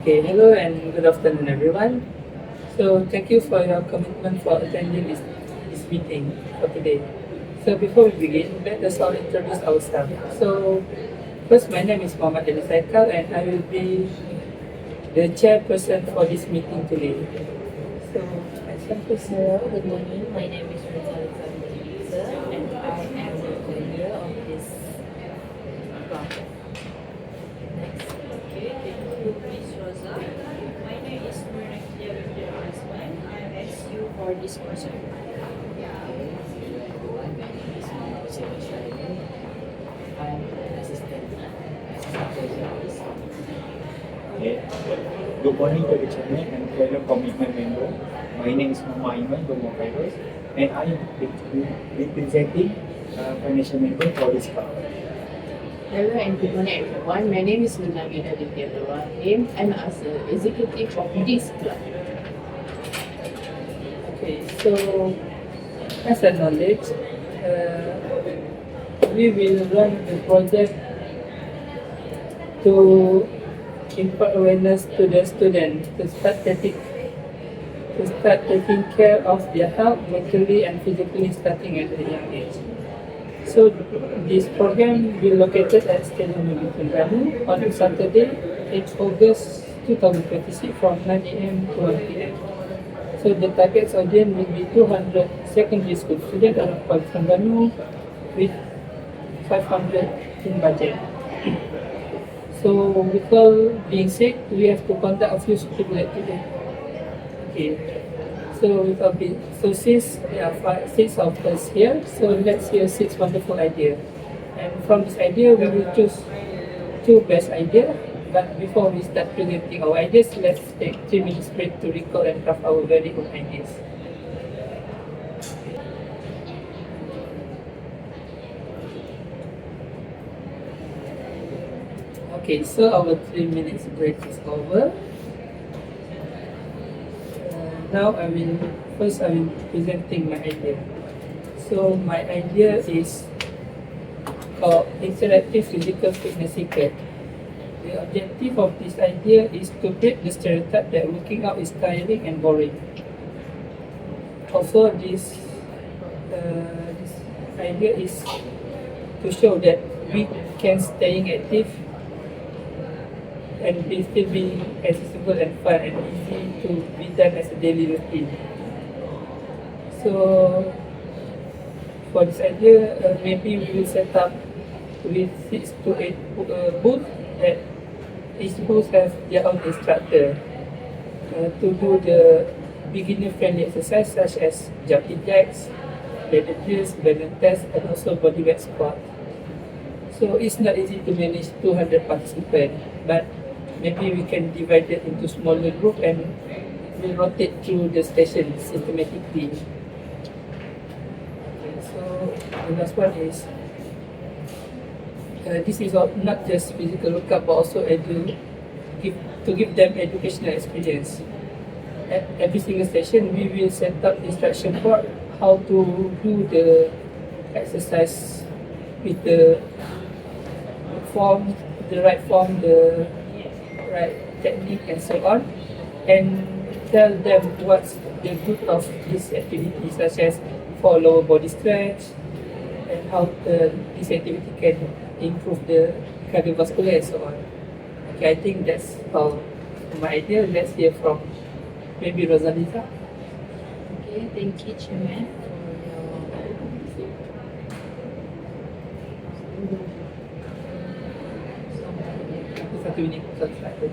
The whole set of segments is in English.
Okay, hello and good afternoon, everyone. So, thank you for your commitment for attending this meeting for today. So, before we begin, let us all introduce ourselves. So, first, my name is Muhammad Ali Saikal, and I will be the chairperson for this meeting today. So, myself is Hello, good morning. My name is Rizal and I am the coordinator of this project. Next. Okay, thank you, Ms. Rosa. My name is Mirakia Asman. I am SU for this project. Everyone, my name is Muhammad Syed. I am an assistant professor. Okay. Good morning to the chairman and fellow commitment member. My name is Muhammad Iman Gomokairos and I am representing financial member for this club. Hello and good morning everyone. My name is Lunagina Ibrahim. I'm as the executive of this club. okay. So, as a knowledge, we will run the project to impart awareness to the students to start taking care of their health mentally and physically starting at a young age. So this program will located at Stadium Louis Terengganu on Saturday, 8 August 2026 from 9 a.m. to 1 p.m. So the target audience will be 200 secondary school students around Terengganu with 500 in budget. So with all being said, we have to conduct a few suitable activities. Okay. So with all being so six of us here. So let's hear six wonderful ideas. And from this idea, we will choose two best ideas. But before we start presenting our ideas, let's take 3 minutes break to recall and craft our very own ideas. Okay, so our 3 minutes break is over. Now I will presenting my idea. So my idea is called interactive physical fitness kit. The objective of this idea is to break the stereotype that working out is tiring and boring. Also, this idea is to show that we can staying active and be still being accessible and fun and easy to be done as a daily routine. So for this idea, maybe we will set up with 6 to 8 booths that each booth has their own instructor to do the beginner-friendly exercise such as jumping jacks, ladder drills, balance test, and also body weight squat. So it's not easy to manage 200 participants, but maybe we can divide it into smaller group and we'll rotate through the station systematically. So the last one is this is not just physical workout but also to give them educational experience. At every single session, we will set up instruction for how to do the exercise with the form, the right form, the right technique and so on, and tell them what's the good of this activity, such as for lower body stretch and how this activity can improve the cardiovascular and so on. Okay, I think that's all my idea. Let's hear from maybe Rosalisa. Okay, thank you, Chairman, Satu minit selesai.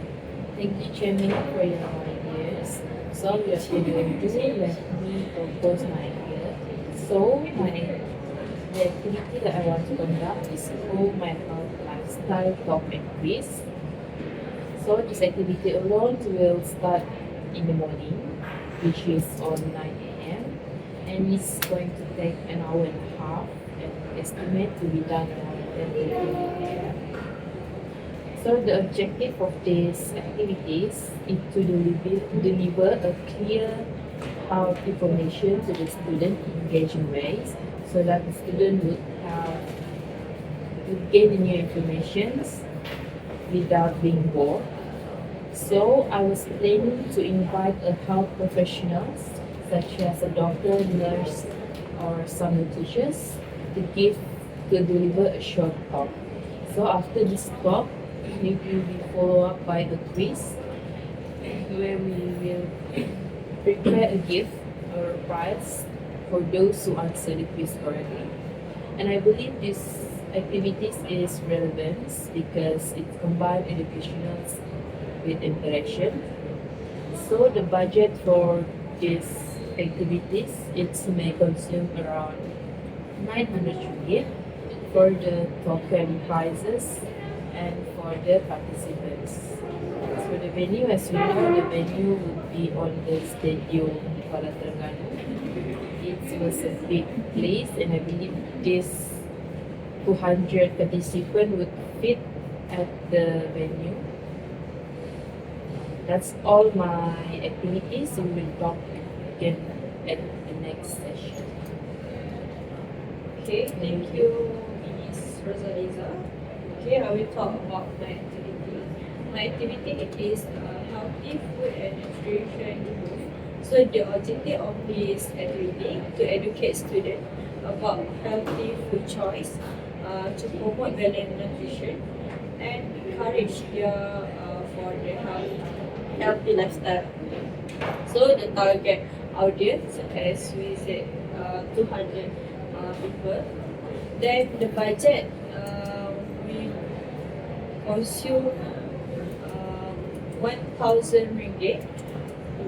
Thank you, Chairman, for your ideas. So we are going to let me propose my idea. So the activity that I want to conduct is called my health lifestyle top and quiz. So this activity alone will start in the morning, which is on 9 a.m. and it's going to take an hour and a half and estimate to be done around 10 a.m. So the objective of these activities is to deliver a clear information to the student in engaging ways so that the student would gain the new information without being bored. So I was planning to invite a health professionals such as a doctor, nurse, or some teachers to deliver a short talk. So after this talk, maybe we follow up by the quiz where we will prepare a gift or a prize for those who answer the quiz correctly. And I believe this activities is relevant because it combines educational with interaction. So the budget for these activities it may consume around 900 ringgit for the token prizes and for the participants. So the venue, as you know, the venue would be on the Stadium Kuala Terengganu. It was a big place, and I believe this 200 participants would fit at the venue. That's all my activities. We will talk again at the next session. Okay, thank you, Miss Rosaliza. Okay, I will talk about my activity. My activity is healthy food and nutrition group. So the objective of this activity to educate students about healthy food choice, to promote balanced nutrition, and encourage their for the healthy lifestyle. So the target audience, as we said, 200 people. Then the budget, we consume 1,000 ringgit.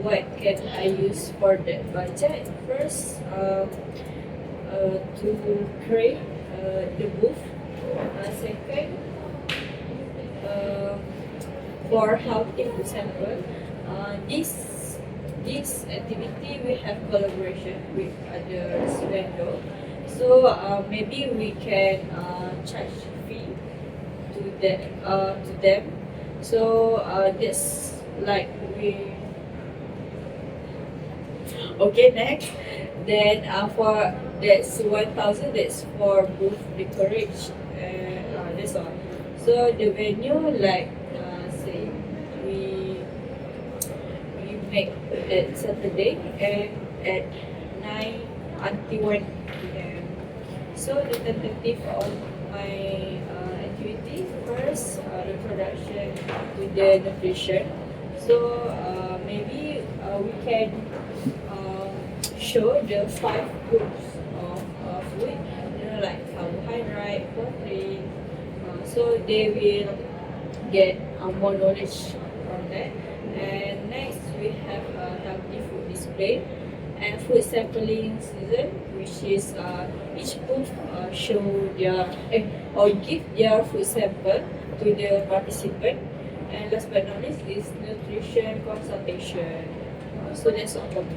What can I use for that budget? First, to create the booth. Second, for healthy food sample. This activity we have collaboration with other vendor. So maybe we can charge fee to them. So that's like we. Okay, next. Then for that's 1,000. That's for booth decoration. That's all. So the venue like say we make that Saturday and at 9 until 1 p.m. So the tentative of my activity first the production with the nutrition. So maybe we can show the 5 groups of food, like carbohydrate, protein. So they will get more knowledge from that. And next we have healthy food display and food sampling season, which is each booth show their or give their food sample to the participant. And last but not least is nutrition consultation. So that's all for me.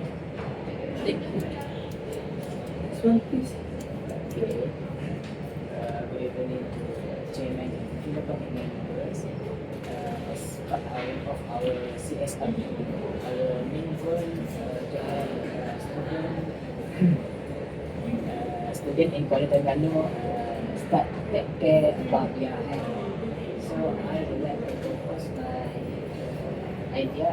Thank you. Next one, please. Okay. Good evening to Chairman and fellow committee members. As part of our CSR, our main goal to have student in Kuala Terengganu start take care about their health. So I would like to propose my idea.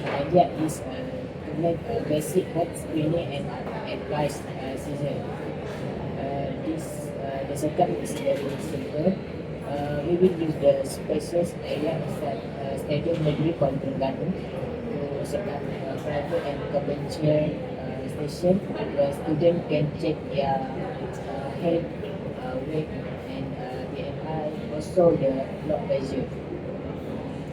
The idea is to make a basic health screening and advice season. The second is very simple. We will use the spacious area inside Stadium Negeri Kuala Terengganu to set up a private and conventional station where students can check their health, weight, and BMI, also the blood pressure.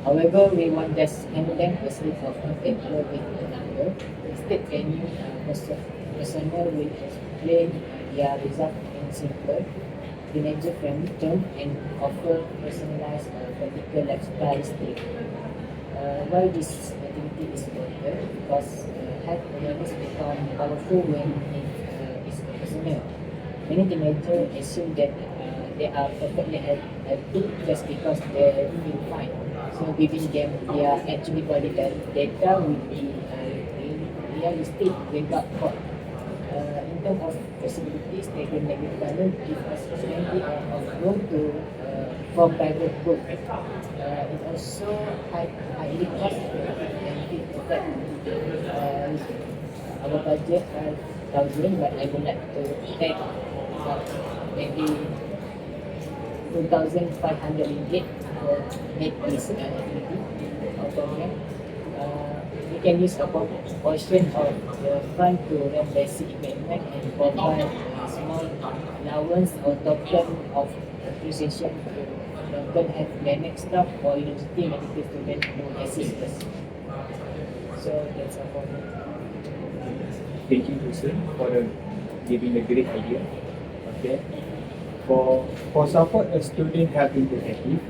However, we won't just hand them a slip of paper with a number. Instead, any personnel will explain their result in simple, teenager-friendly terms and offer personalized practical lifestyle tips. Why this activity is important? Because health awareness becomes powerful when it is personal. Many teenagers assume that they are perfectly healthy just because they feel fine. So giving them their actually body data will be realistic wake up call. in terms of facilities, stadium Negeri Bandung gives us plenty of room to for private work. It also highly cost effective and fit to that. Our budget 5,000, but I would like to take maybe 2,500 ringgit for make this activity or program. We can use a portion of the fund to run basic equipment and provide a small allowance or token of appreciation to local academic staff or university medical students who assist us. So that's all for me. Thank you, Hussein, for giving a great idea. Okay. For support a student health interactive,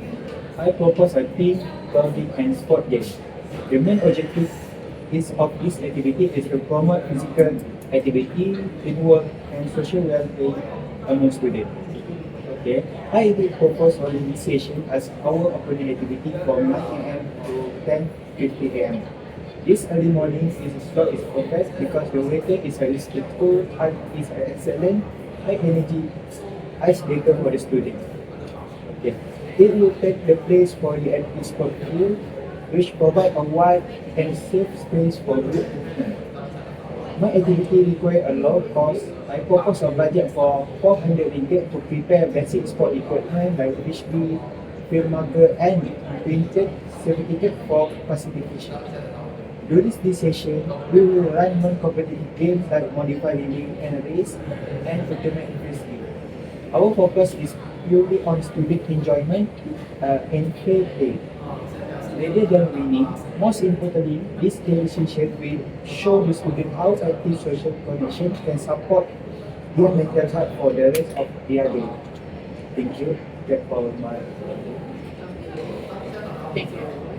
I propose a team bonding and sport game. The main objective of this activity is to promote physical activity, teamwork, and social well-being among students. Okay, I will propose organization as our opening activity from 9 a.m. to 10:50 a.m. This early morning slot is perfect because the weather is very cool and is an excellent high energy icebreaker for the students. Okay, it will take the place for the active sport field, which provide a wide and safe space for group movement. My activity require a low cost. I propose a budget for 400 ringgit to prepare basic sport equipment like frisbee, field marker, and printed certificate for classification. During this session, we will run non-competitive games like modified living and race and ultimate frisbee. Our focus is purely on student enjoyment and fair play. Rather than winning, most importantly, this daily session will show the student how active social connection can support their mental health for the rest of their day. Thank you. That's for my. Thank you very much.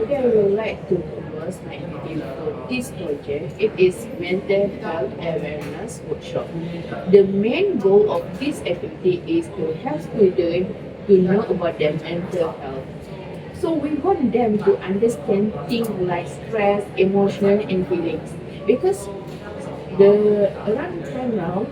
Today I would like to propose my idea for this project. It is mental health awareness workshop. The main goal of this activity is to help students to know about their mental health. So we want them to understand things like stress, emotion, and feelings. Because around the time now,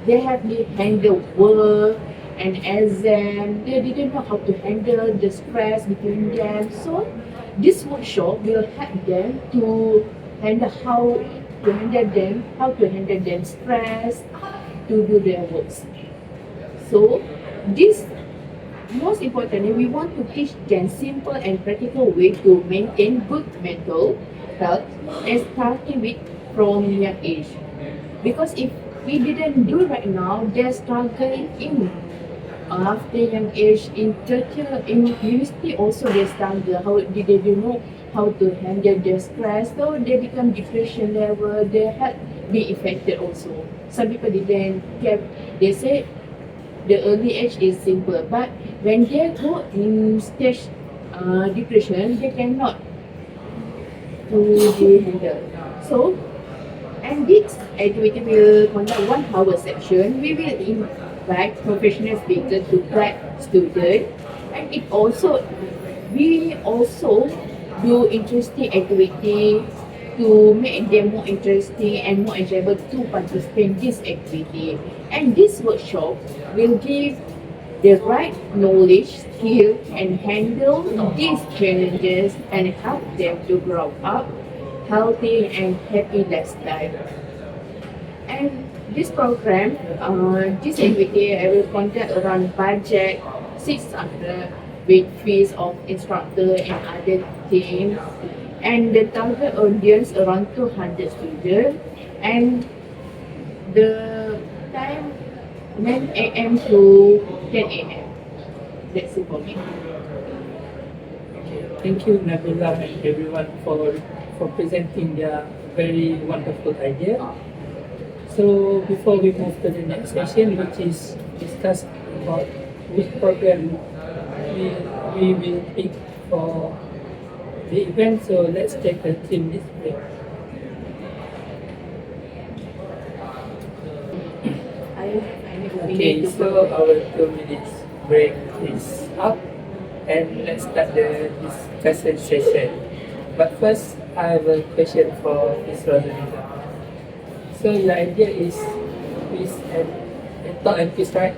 they have to handle work and exam. They didn't know how to handle the stress between them. So this workshop will help them to handle how to handle them stress, to do their works. So this most importantly, we want to teach them simple and practical way to maintain good mental health and starting with from young age. Because if we didn't do right now, they're struggling in after young age in church, in university also they struggle. How did they know how to handle their stress? So they become depression level. Their health be affected also. Some people didn't care. They say the early age is simple, but when they go in stage depression, they cannot to be handled. So, and this activity will conduct 1 hour session. We will invite professional speakers to guide students, and we also do interesting activity to make them more interesting and more enjoyable to participate in this activity. And this workshop will give the right knowledge, skill, and handle these challenges and help them to grow up healthy and happy lifestyle. And this program, this activity, I will conduct around budget 600 with fees of instructor and other things. And the target audience around 200 students, and the time 9 a.m. to 10 a.m. That's it for me. Thank you, Nabila and everyone for presenting their very wonderful idea. So before we move to the next session, which is discuss about which program we will pick for the event, so let's take a team this break. Okay, so our 2 minutes break is up, and let's start the discussion session. But first, I have a question for Ms. Rosalina. So your idea is peace and thought and peace, right?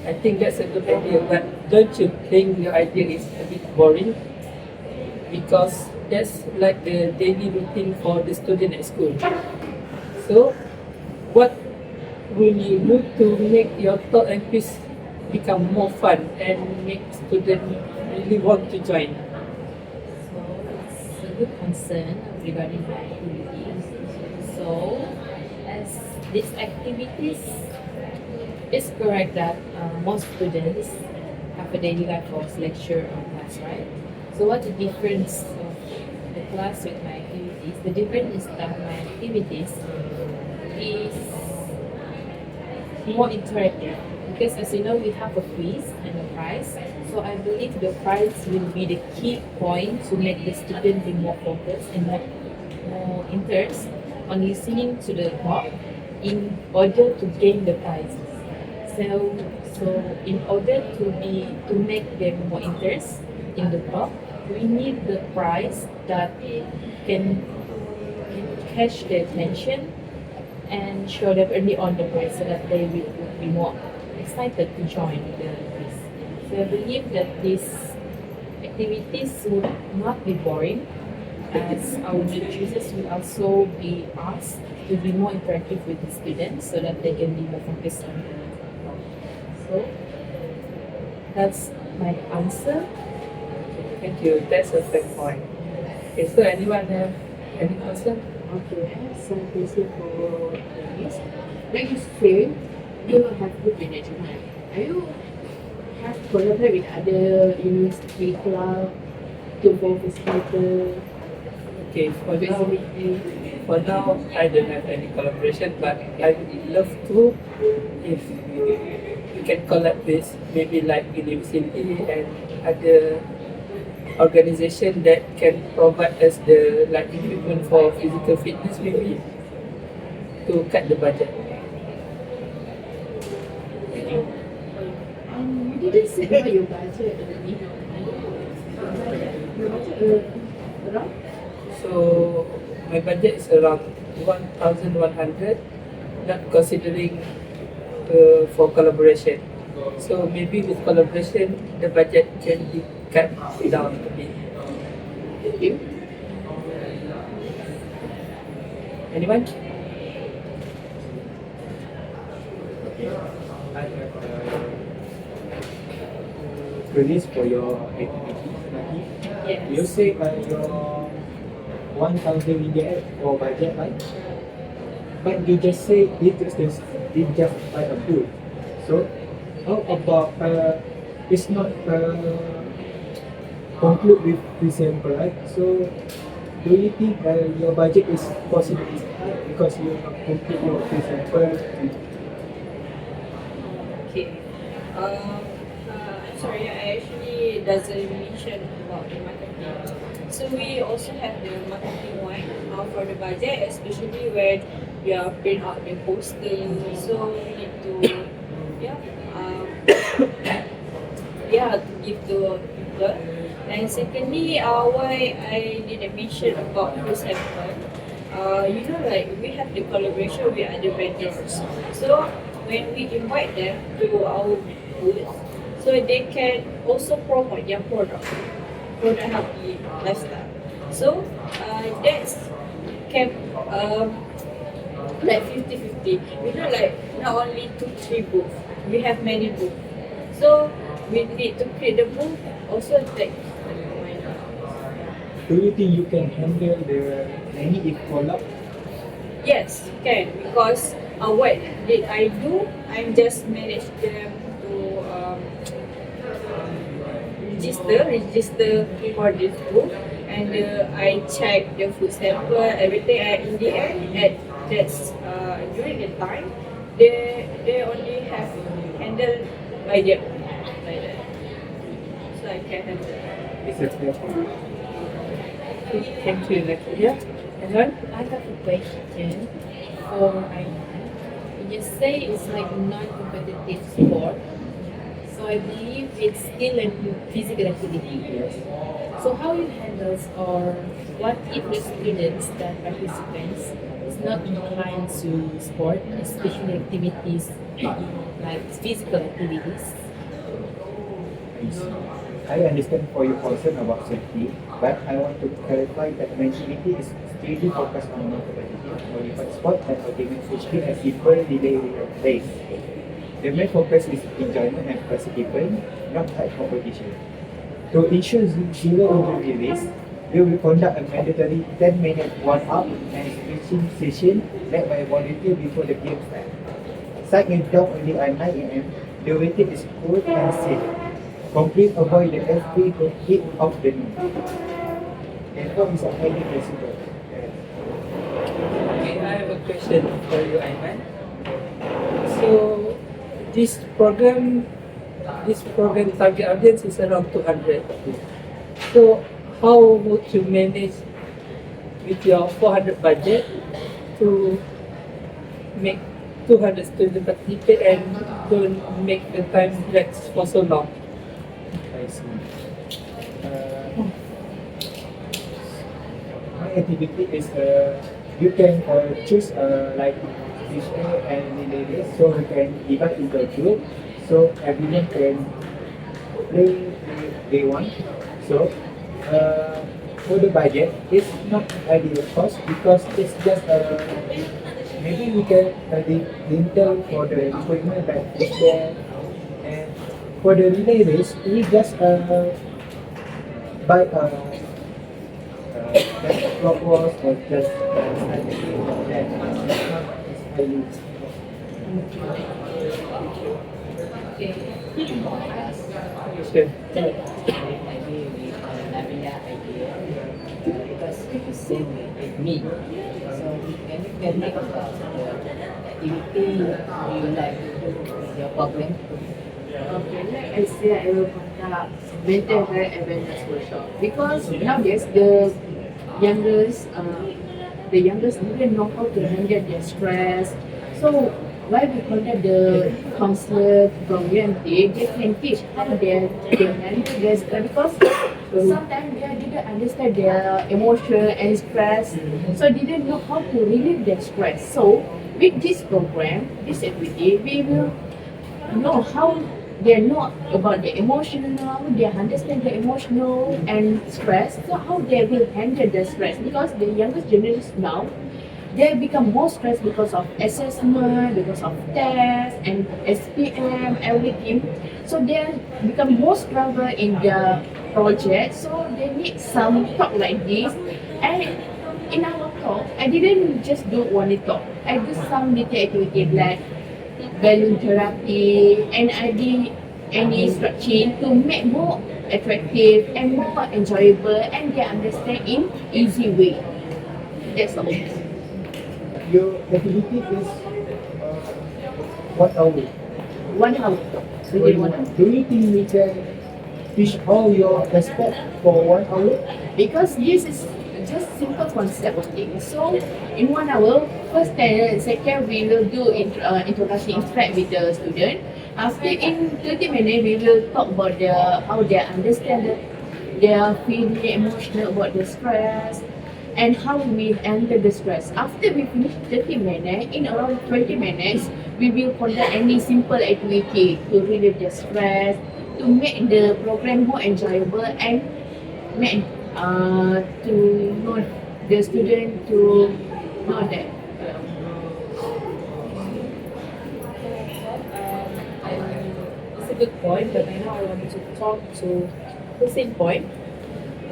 I think that's a good idea, but don't you think your idea is a bit boring? Because that's like the daily routine for the student at school. So, what will you do to make your thought and peace become more fun and make students really want to join? So it's a good concern regarding my activities. So as these activities, it's correct that most students have a daily life of lecture or class, right? So what's the difference of the class with my activities? The difference is that my activities is more interactive because as you know we have a quiz and a prize. So I believe the prize will be the key point to make the student be more focused and more interest on listening to the talk in order to gain the prize. So in order to make them more interest in the talk, we need the prize that can catch their attention and show them early on the prize so that they will be more excited to join the quiz. So I believe that these activities would not be boring as our choosers will also be asked to be more interactive with the students so that they can be more focused on the talk. So that's my answer. Thank you. That's a fair point. Okay, so anyone have any question? Okay, I have some question for this. Like you said, you have good management. Are you have collaborate with other university club to for facilitate Okay, for now, I don't have any collaboration, but I would love to if we can collab with maybe like university and other organization that can provide us the like equipment for physical fitness maybe to cut the budget. You didn't say about your budget already. Your budget around? So my budget is around 1,100, not considering for collaboration. So maybe with collaboration, the budget can be cut down a bit. Thank you. Anyone? I have release for your activity. Yes. You say your 1,000 ringgit for budget, right? But you just say it just by a pool. So how about it's not conclude with December, right? So do you think your budget is possibly high because you have complete your December? Okay. I'm sorry, I actually doesn't mention about the marketing. So we also have the marketing one for the budget, especially when we are print out the poster. So we need to, yeah, to give to people. And secondly, why I didn't mention about this happen. Like we have the collaboration with other vendors. So when we invite them to our booth, so they can also promote their product for the healthy lifestyle. So that's kept like 50-50. Like not only 2-3 booths, we have many booths. So we need to create the booth also take. Do you think you can handle the many if collab? Yes, can because what did I do? I just manage them to register for this book, and I check the food sample, everything. And in the end, during the time, they only have handled by their own, like that. So I can handle. Is it fair? Thank you, Nakia. Anyone? I have a question for Aiman. You say it's like non-competitive sport, so I believe it's still a physical activity. Yes. So how you handle or what if the students that participants is not inclined to sport, especially activities like physical activities. I understand for your concern about safety, but I want to clarify that my activity is strictly focused on non-competitive modified sport and organization a simple relay race. The main focus is enjoyment and participation, not high competition. To ensure zero injury risk, we will conduct a mandatory 10-minute warm-up and stretching session led by a volunteer before the game start. Site is down only at 9 a.m. The waiting is cool and safe. Complete avoid the every hit of the knee. And what is a highly flexible? Okay, I have a question for you, Aiman. So this program target audience is around 200. So how would you manage with your 400 budget to make 200 students participate and don't make the time drag for so long? I see. My activity is you can choose like visual and relay race, so you can divide into a group, so everyone can play they want. So for the budget, it's not ideal cost because it's just maybe we can rental for the equipment that is there, and for the relay race we just buy just clock walls or just strategy like that. It's not as highly. Sure. Maybe with Nabila idea, because you say with me, so can you tell me about the activity you like to do with your program? Okay, like I said, I will conduct mental health awareness workshop because nowadays youngest, the youngest didn't know how to handle their stress. So why we conduct the counselor program, they can teach how they handle their stress because sometimes they didn't understand their emotion and stress, so they didn't know how to relieve their stress. So with this program, this activity, we will know how they know about the emotional, they understand the emotional and stress, so how they will handle the stress because the youngest generation now they become more stressed because of assessment, because of tests and SPM, everything. So they become more struggle in the project. So they need some talk like this. And in our talk, I didn't just do only talk. I do some little activity like balloon therapy, and I did any stretching to make more attractive and more enjoyable and they understand in easy way. That's all. Your activity is 1 hour. 1 hour. Within 1 hour. Do you think we can teach all your aspect for 1 hour? Because this is just simple concept of things. So in 1 hour, first and second we will do introduction interact with the student. After in 30 minutes we will talk about how they understand their feeling emotional about the stress and how we handle the stress. After we finish 30 minutes, in around 20 minutes, we will conduct any simple activity to relieve the stress, to make the program more enjoyable and make to know the student to know that. It's a good point, but I know I want to talk to the same point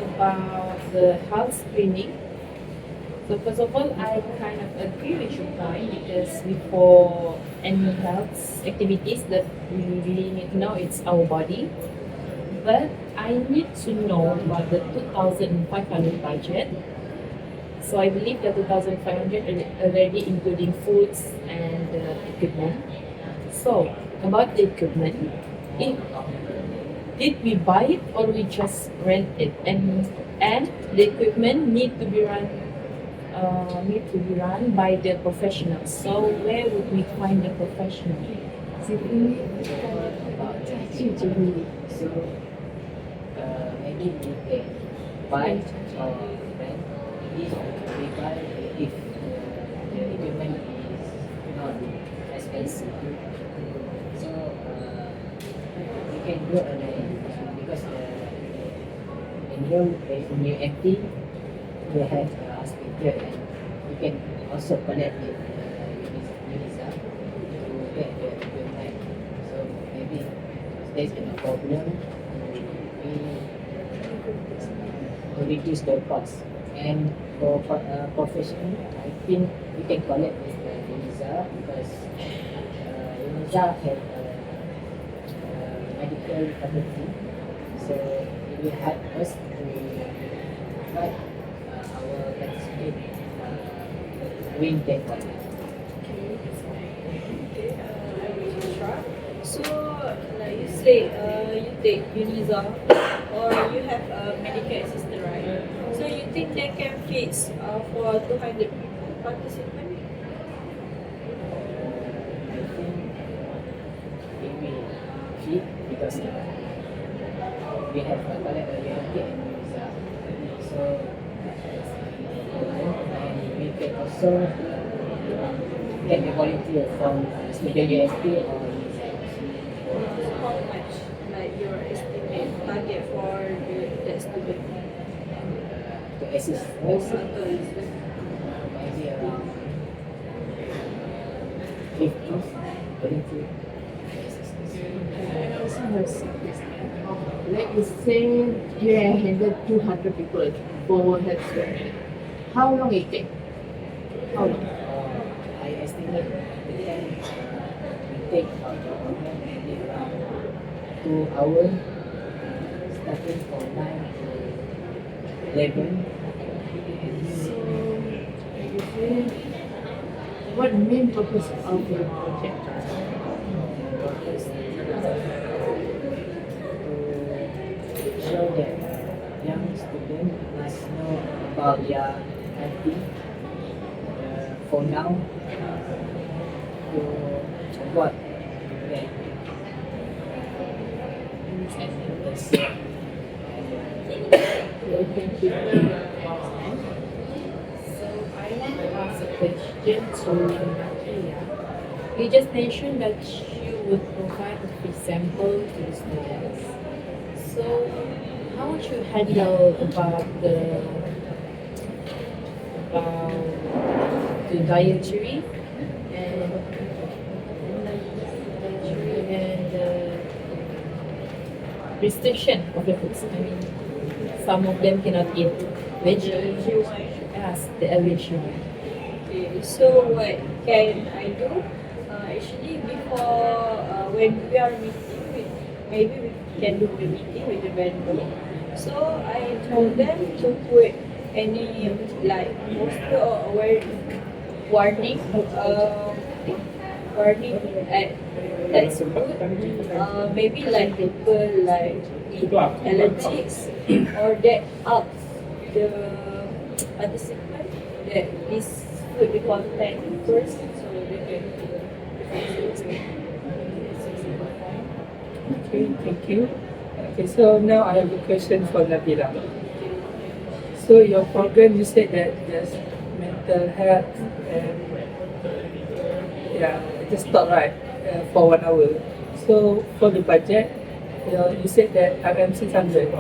about the health screening. So first of all, I kind of agree with your point because before any health activities that we really need to know, it's our body. But I need to know about the 2,500 budget. So I believe the 2,500 are already including foods and equipment. So about the equipment, if did we buy it or we just rent it? And the equipment need to be run by the professionals. So where would we find the professional? Simply About so maybe we can buy or rent. If we buy, if the management is not expensive. So you can go online because in your FT they have hospital and you can also connect with Unisa to get the equipment. So maybe if there's any problem, we to reduce the cost. And for professional, I think we can collect with Unisa because Unisa have medical faculty, so it will help us to provide our participate doing that one. So, like you say, you take Unisa or you have a medical assistant, right? So you think they can fit for 200 participants? I think it will fit because we have a collect a reality and Unisa. So and we can also get the volunteer from student USP or How much, like your estimate target for that student? to assist us maybe around 50 volunteer. I also have some question. Like you say, you have handled 200 people for health screening. How long it take? How long? I estimate the time we take maybe around 2 hours, starting from 9 to 11. So, like you say, what main purpose of your project? Purpose to show that young students must know about their country for now to what that and the Thank you. So I want to ask a question to Nakia. You just mentioned that you would provide a free sample to the students. So how would you handle about the dietary and restriction of the foods? I mean, some of them cannot eat vegetables. Yes, the allergy one. Okay, so what can I do? Actually, before when we are meeting with, maybe we can do the meeting with the vendor. So I told them to put any like poster or warning, warning at that's food. Maybe like people like eat allergies or that ups the participant that this food content first, so they can. Okay, thank you. Okay, so now I have a question for Nabila. So your program, you said that there's mental health and yeah, just stop right for 1 hour. So for the budget, you said that around 600.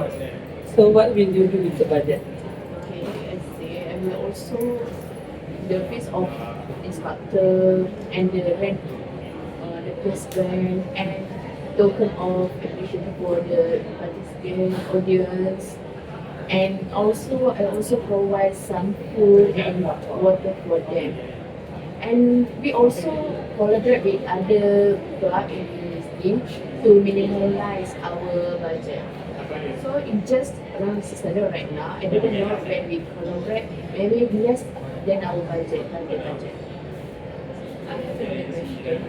So what will you do with the budget? Okay, I see. I will also the fees of instructor and the rent, the first rent and token of admission for the participant audience. And also, I also provide some food and water for them. And we also collaborate with other club in this team to minimize our budget. So it's just around 600 right now. I don't know when we collaborate, maybe less than our target budget. I have another question.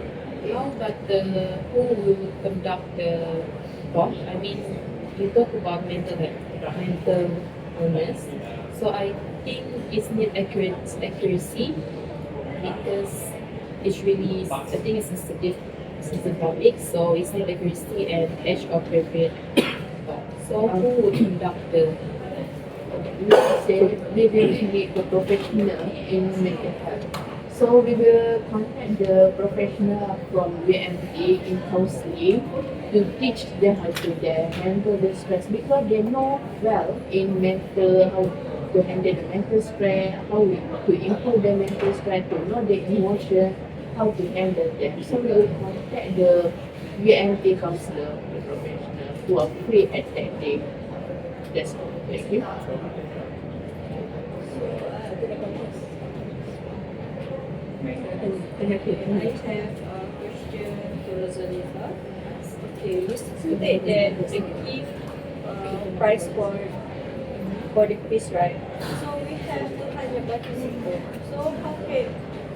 How about who will conduct the talk? I mean, you talk about mental illness. So I think it's need accuracy because it's really, I think it's sensitive topic, so it's need accuracy and age appropriate talk. So who would conduct the We say we really need a professional in mental health. So we will contact the professional from VMA in-housely to teach them how to handle the stress because they know well in mental how to handle the mental stress, how to improve the mental stress, to know the emotion, how to handle them. So we will contact the VMA counselor, the professional who are free at that day. That's all. Thank you. I have a question to Rosalita. Okay, you stated that they give price for the quiz, right? So we have 200 participants. So how can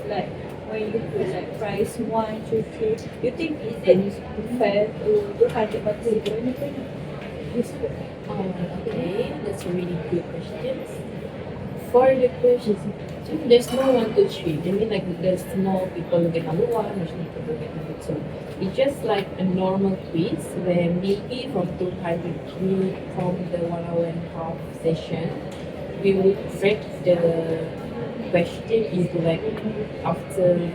like when you put like price 1, 2, 3, you think is it fair to 200 participants? Okay, that's a really good question. For the questions, there's no one to three. I mean, like, there's no people who get number one, there's no people who get number two. It's just like a normal quiz where maybe from 200 from the 1 hour and a half session, we would break the question into like after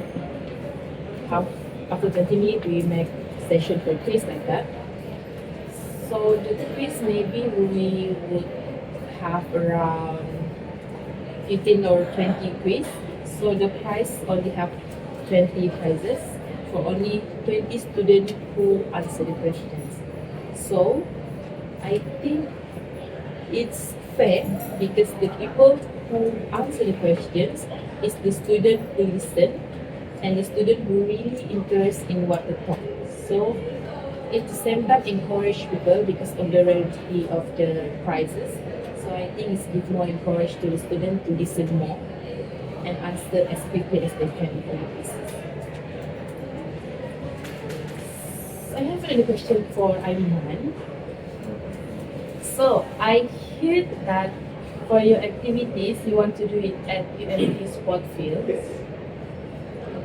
half after 20 minutes we make session for quiz like that. So the quiz maybe we would have around 15 or 20 quiz. So the prize only have 20 prizes for only 20 students who answer the questions. So I think it's fair because the people who answer the questions is the student who listen and the student who really interested in what they talk. So at the same time encourage people because of the rarity of the prizes. So I think it's give more encourage to the student to listen more and answer as quickly as they can for the quizzes. I have another question for Aiman. So I heard that for your activities you want to do it at UMP sport fields.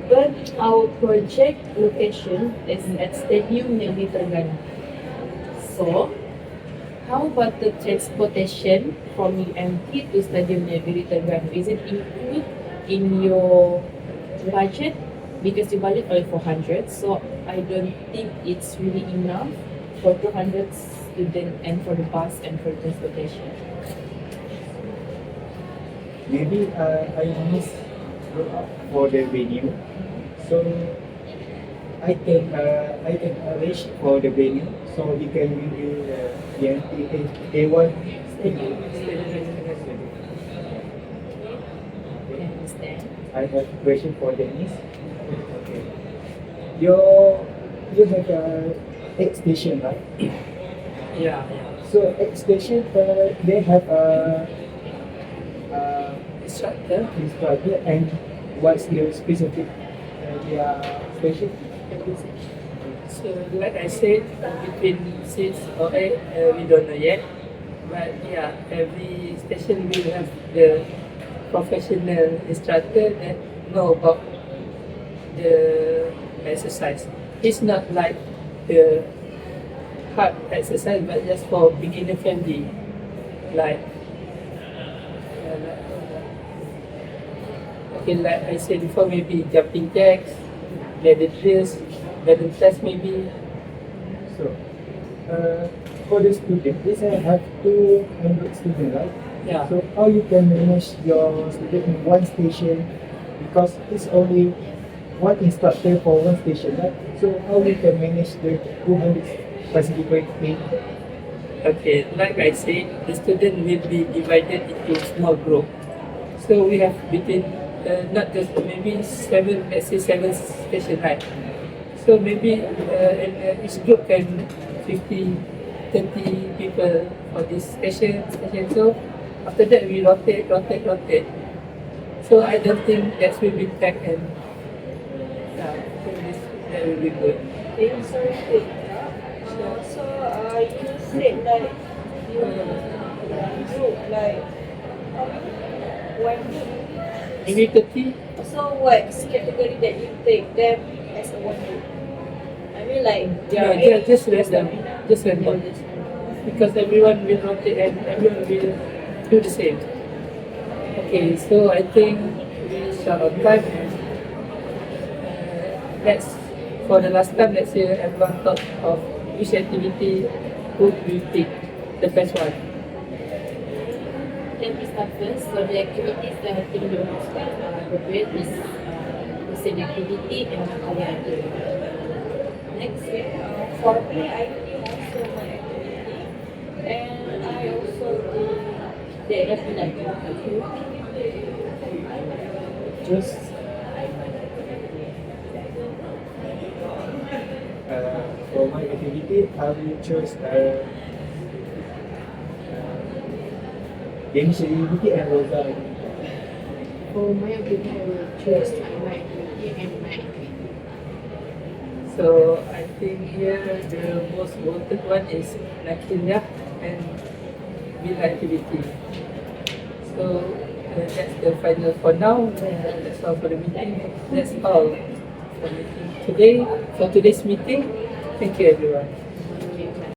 But our project location is at Stadium Negeri Terengganu. So, how about the transportation from UMP to Stadium Negeri Terengganu? Is it included in your budget? Because your budget only 400, so I don't think it's really enough for 200 students and for the bus and for transportation. Maybe I miss for the venue. So I can arrange for the venue so we can review the A1 stadium. I understand. I have a question for Dennis. Okay. You have a X station, right? Yeah. So X station they have a instructor and what's the specific their station? So like I said, between 6 or 8, we don't know yet. But yeah, every station will have the professional instructor that know about the exercise. It's not like the hard exercise, but just for beginner friendly, like okay, like I said before, maybe jumping jacks, ladder drills, ladder test maybe. So for the student, they say have 200 students, right? Yeah. So how you can manage your student in one station because it's only one instructor for one station, right? So how you can manage the 200 participants? Okay, like I said, the student will be divided into small group. So we have between not just maybe seven, let's say 7 station, right? So maybe each group can 50, 30 people for this station. So after that we rotate. So I don't think that will be packed and I think that will be good. Okay, sorry to interrupt. So you said like you group like how many? One group. Maybe 30. So what's category that you take them as a one group? I mean like Yeah, just random. Just random. Because everyone will rotate and everyone will do the same. Okay, so I think we shall on time. let's for the last time, let's say everyone thought of which activity would we pick the best one. Let me start first. So the activities that I think the most appropriate is the same activity and kalian. Next, for me, I think also my activity, and I also do The like Just for my activity, I will choose Danish activity and Rosa activity. For my opinion, I will choose my activity and my activity. So I think here the most voted one is Nakilia and Will activity. So that's the final for now. That's all for the meeting. That's all for meeting today. For today's meeting. Thank you everyone.